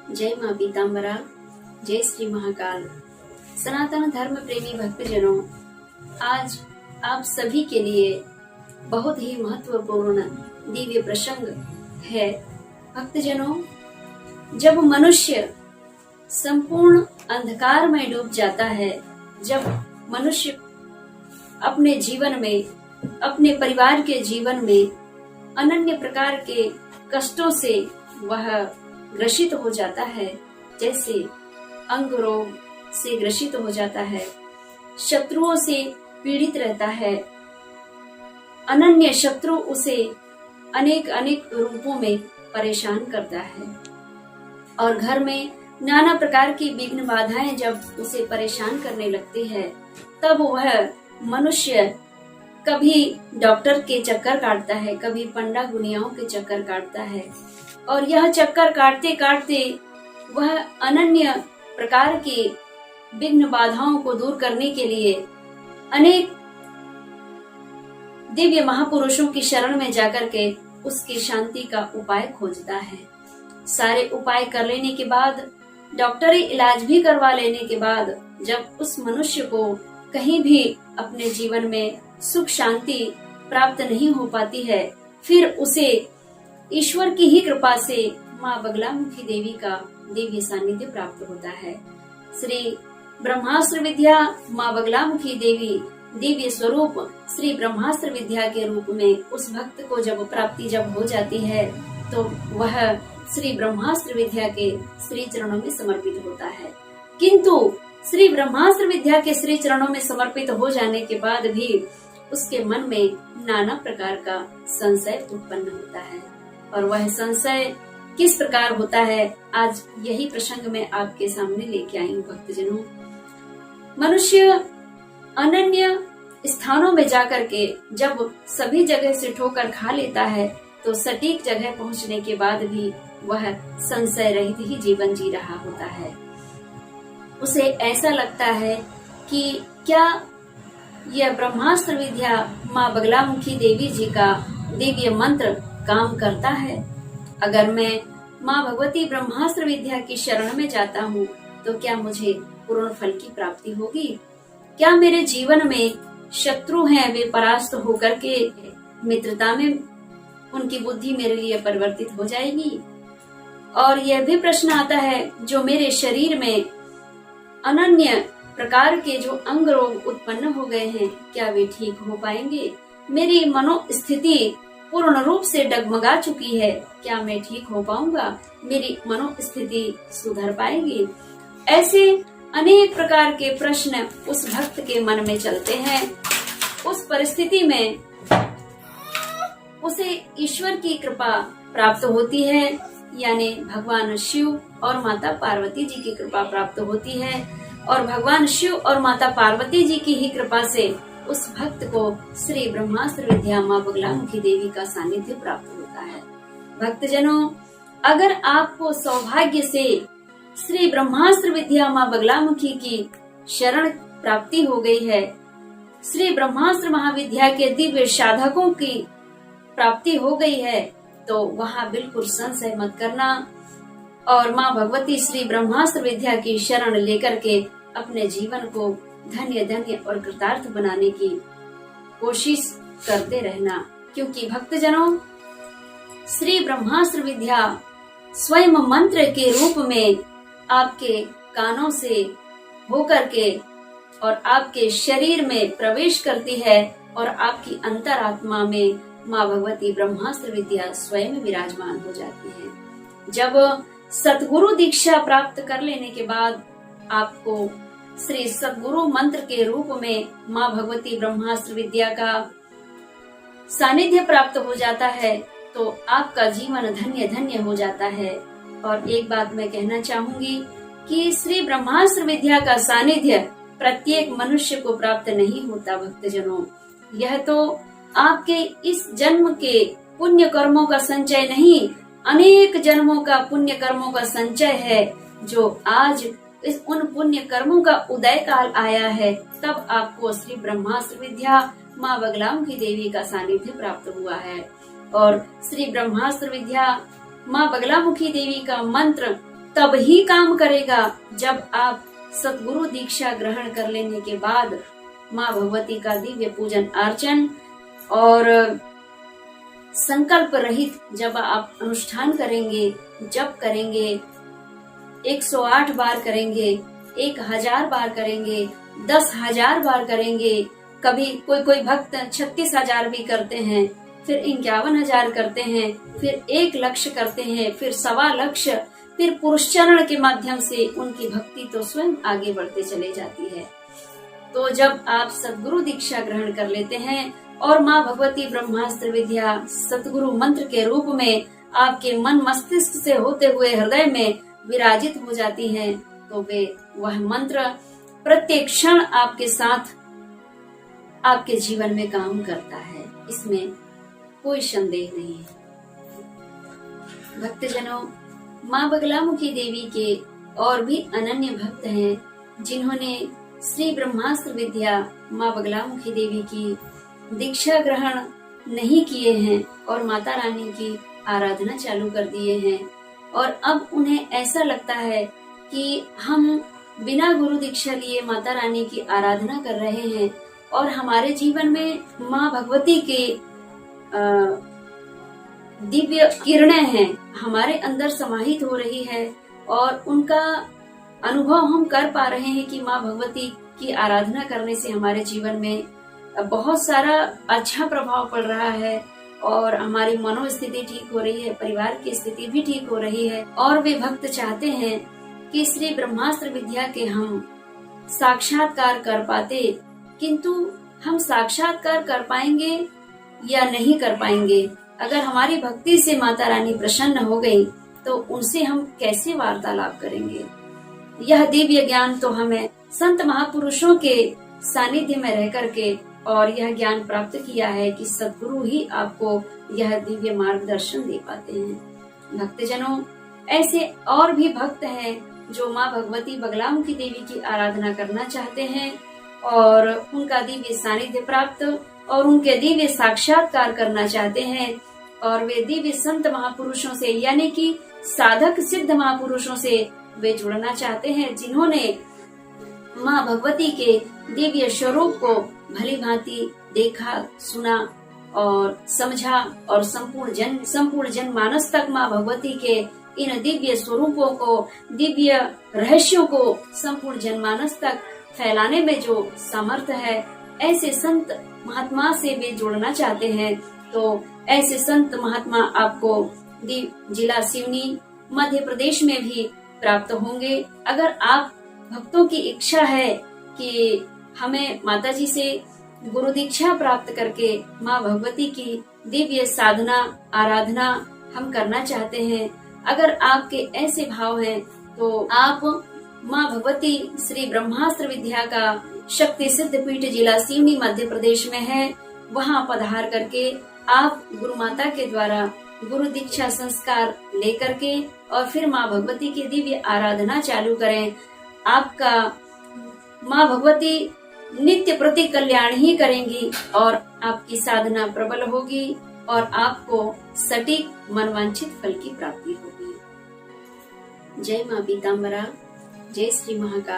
जय माँ पीताम्बरा, जय श्री महाकाल। सनातन धर्म प्रेमी भक्तजनों, आज आप सभी के लिए बहुत ही महत्वपूर्ण दिव्य प्रसंग है। भक्तजनों, जब मनुष्य संपूर्ण अंधकार में डूब जाता है, जब मनुष्य अपने जीवन में, अपने परिवार के जीवन में अनन्य प्रकार के कष्टों से वह ग्रसित हो जाता है, जैसे अंग रोग से ग्रसित हो जाता है, शत्रुओं से पीड़ित रहता है, अनन्य शत्रु उसे अनेक अनेक रूपों में परेशान करता है और घर में नाना प्रकार की विघ्न बाधाएं जब उसे परेशान करने लगती है, तब वह मनुष्य कभी डॉक्टर के चक्कर काटता है, कभी पंडा गुनियाओं के चक्कर काटता है और यह चक्कर काटते काटते वह अनन्य प्रकार की विघ्न बाधाओं को दूर करने के लिए अनेक दिव्य महापुरुषों की शरण में जाकर के उसकी शांति का उपाय खोजता है। सारे उपाय कर लेने के बाद, डॉक्टरी इलाज भी करवा लेने के बाद, जब उस मनुष्य को कहीं भी अपने जीवन में सुख शांति प्राप्त नहीं हो पाती है, फिर उसे ईश्वर की ही कृपा से माँ बगलामुखी देवी का दिव्य सानिध्य प्राप्त होता है। श्री ब्रह्मास्त्र विद्या माँ बगलामुखी देवी दिव्य स्वरूप श्री ब्रह्मास्त्र विद्या के रूप में उस भक्त को जब प्राप्ति हो जाती है, तो वह श्री ब्रह्मास्त्र विद्या के श्री चरणों में समर्पित होता है। किंतु श्री ब्रह्मास्त्र विद्या के श्री चरणों में समर्पित हो जाने के बाद भी उसके मन में नाना प्रकार का संशय उत्पन्न होता है, और वह संशय किस प्रकार होता है, आज यही प्रसंग मैं आपके सामने लेके आई हूँ। भक्तजनों, मनुष्य अनन्य स्थानों में जाकर के जब सभी जगह से ठोकर खा लेता है, तो सटीक जगह पहुंचने के बाद भी वह संशय रहित ही जीवन जी रहा होता है। उसे ऐसा लगता है कि क्या यह ब्रह्मास्त्र विद्या माँ बगलामुखी देवी जी का दिव्य मंत्र काम करता है? अगर मैं माँ भगवती ब्रह्मास्त्र विद्या की शरण में जाता हूँ, तो क्या मुझे पूर्ण फल की प्राप्ति होगी? क्या मेरे जीवन में शत्रु हैं, वे परास्त होकर के मित्रता में उनकी बुद्धि मेरे लिए परिवर्तित हो जाएगी? और यह भी प्रश्न आता है, जो मेरे शरीर में अनन्य प्रकार के जो अंग रोग उत्पन्न हो गए हैं, क्या वे ठीक हो पाएंगे? मेरी मनोस्थिति पूर्ण रूप से डगमगा चुकी है, क्या मैं ठीक हो पाऊंगा? मेरी मनोस्थिति सुधर पाएगी? ऐसे अनेक प्रकार के प्रश्न उस भक्त के मन में चलते हैं। उस परिस्थिति में उसे ईश्वर की कृपा प्राप्त होती है, यानी भगवान शिव और माता पार्वती जी की कृपा प्राप्त होती है, और भगवान शिव और माता पार्वती जी की ही कृपा से उस भक्त को श्री ब्रह्मास्त्र विद्या माँ बगलामुखी देवी का सानिध्य प्राप्त होता है। भक्तजनों, अगर आपको सौभाग्य से श्री ब्रह्मास्त्र विद्या माँ बगलामुखी की शरण प्राप्ति हो गई है, श्री ब्रह्मास्त्र महाविद्या के दिव्य साधकों की प्राप्ति हो गई है, तो वहाँ बिल्कुल संशय मत करना और माँ भगवती श्री ब्रह्मास्त्र विद्या की शरण लेकर के अपने जीवन को धन्य धन्य और कृतार्थ बनाने की कोशिश करते रहना। क्योंकि भक्तजनों, श्री ब्रह्मास्त्र विद्या स्वयं मंत्र के रूप में आपके कानों से होकर के और आपके शरीर में प्रवेश करती है, और आपकी अंतरात्मा में माँ भगवती ब्रह्मास्त्र विद्या स्वयं विराजमान हो जाती है। जब सतगुरु दीक्षा प्राप्त कर लेने के बाद आपको श्री सतगुरु मंत्र के रूप में माँ भगवती ब्रह्मास्त्र विद्या का सानिध्य प्राप्त हो जाता है, तो आपका जीवन धन्य धन्य हो जाता है। और एक बात मैं कहना चाहूंगी कि श्री ब्रह्मास्त्र विद्या का सानिध्य प्रत्येक मनुष्य को प्राप्त नहीं होता। भक्तजनों, यह तो आपके इस जन्म के पुण्य कर्मों का संचय नहीं, अनेक जन्मों का पुण्य कर्मों का संचय है, जो आज इस उन पुण्य कर्मों का उदय काल आया है, तब आपको श्री ब्रह्मास्त्र विद्या माँ बगलामुखी देवी का सानिध्य प्राप्त हुआ है। और श्री ब्रह्मास्त्र विद्या माँ बगलामुखी देवी का मंत्र तब ही काम करेगा जब आप सतगुरु दीक्षा ग्रहण कर लेने के बाद माँ भगवती का दिव्य पूजन अर्चन और संकल्प रहित जब आप अनुष्ठान करेंगे, जप करेंगे, 108 बार करेंगे, 1000 बार करेंगे, 10,000 बार करेंगे, कभी कोई भक्त 36,000 भी करते हैं, फिर 51,000 करते हैं, फिर 1,00,000 करते हैं, फिर 1,25,00,000, फिर पुरुषचरण के माध्यम से उनकी भक्ति तो स्वयं आगे बढ़ते चले जाती है। तो जब आप सतगुरु दीक्षा ग्रहण कर लेते हैं और माँ भगवती ब्रह्मास्त्र विद्या सतगुरु मंत्र के रूप में आपके मन मस्तिष्क से होते हुए हृदय में विराजित हो जाती हैं, तो वह मंत्र प्रत्येक क्षण आपके साथ आपके जीवन में काम करता है, इसमें कोई संदेह नहीं है। भक्तजनों, माँ बगलामुखी देवी के और भी अनन्य भक्त हैं जिन्होंने श्री ब्रह्मास्त्र विद्या माँ बगलामुखी देवी की दीक्षा ग्रहण नहीं किए हैं और माता रानी की आराधना चालू कर दिए हैं, और अब उन्हें ऐसा लगता है कि हम बिना गुरु दीक्षा लिए माता रानी की आराधना कर रहे हैं और हमारे जीवन में माँ भगवती के दिव्य किरणें हैं, हमारे अंदर समाहित हो रही है और उनका अनुभव हम कर पा रहे हैं कि माँ भगवती की आराधना करने से हमारे जीवन में बहुत सारा अच्छा प्रभाव पड़ रहा है और हमारी मनोस्थिति ठीक हो रही है, परिवार की स्थिति भी ठीक हो रही है। और वे भक्त चाहते हैं कि श्री ब्रह्मास्त्र विद्या के हम साक्षात्कार कर पाते, किंतु हम साक्षात्कार कर पाएंगे या नहीं कर पाएंगे। अगर हमारी भक्ति से माता रानी प्रसन्न हो गई तो उनसे हम कैसे वार्तालाप करेंगे। यह दिव्य ज्ञान तो हमें संत महापुरुषों के सानिध्य में रह करके और यह ज्ञान प्राप्त किया है कि सद्गुरु ही आपको यह दिव्य मार्गदर्शन दे पाते हैं। भक्तजनों, ऐसे और भी भक्त हैं जो माँ भगवती बगलामुखी देवी की आराधना करना चाहते हैं और उनका दिव्य सानिध्य प्राप्त और उनके दिव्य साक्षात्कार करना चाहते हैं, और वे दिव्य संत महापुरुषों से यानी कि साधक सिद्ध महापुरुषों से वे जुड़ना चाहते हैं जिन्होंने माँ भगवती के दिव्य स्वरूप को भली भांति देखा, सुना और समझा और संपूर्ण जन मानस तक माँ भगवती के इन दिव्य स्वरूपों को, दिव्य रहस्यों को संपूर्ण जनमानस तक फैलाने में जो सामर्थ्य है, ऐसे संत महात्मा से वे जुड़ना चाहते हैं। तो ऐसे संत महात्मा आपको जिला सिवनी मध्य प्रदेश में भी प्राप्त होंगे। अगर आप भक्तों की इच्छा है कि हमें माता जी से गुरु दीक्षा प्राप्त करके माँ भगवती की दिव्य साधना आराधना हम करना चाहते हैं, अगर आपके ऐसे भाव हैं तो आप माँ भगवती श्री ब्रह्मास्त्र विद्या का शक्ति सिद्ध पीठ जिला सिवनी मध्य प्रदेश में है, वहाँ पधार करके आप गुरु माता के द्वारा गुरु दीक्षा संस्कार लेकर के और फिर माँ भगवती की दिव्य आराधना चालू करें। आपका माँ भगवती नित्य प्रति कल्याण ही करेंगी और आपकी साधना प्रबल होगी और आपको सटीक मनवांछित फल की प्राप्ति होगी। जय माँ पीताम्बरा, जय श्री महाकाल।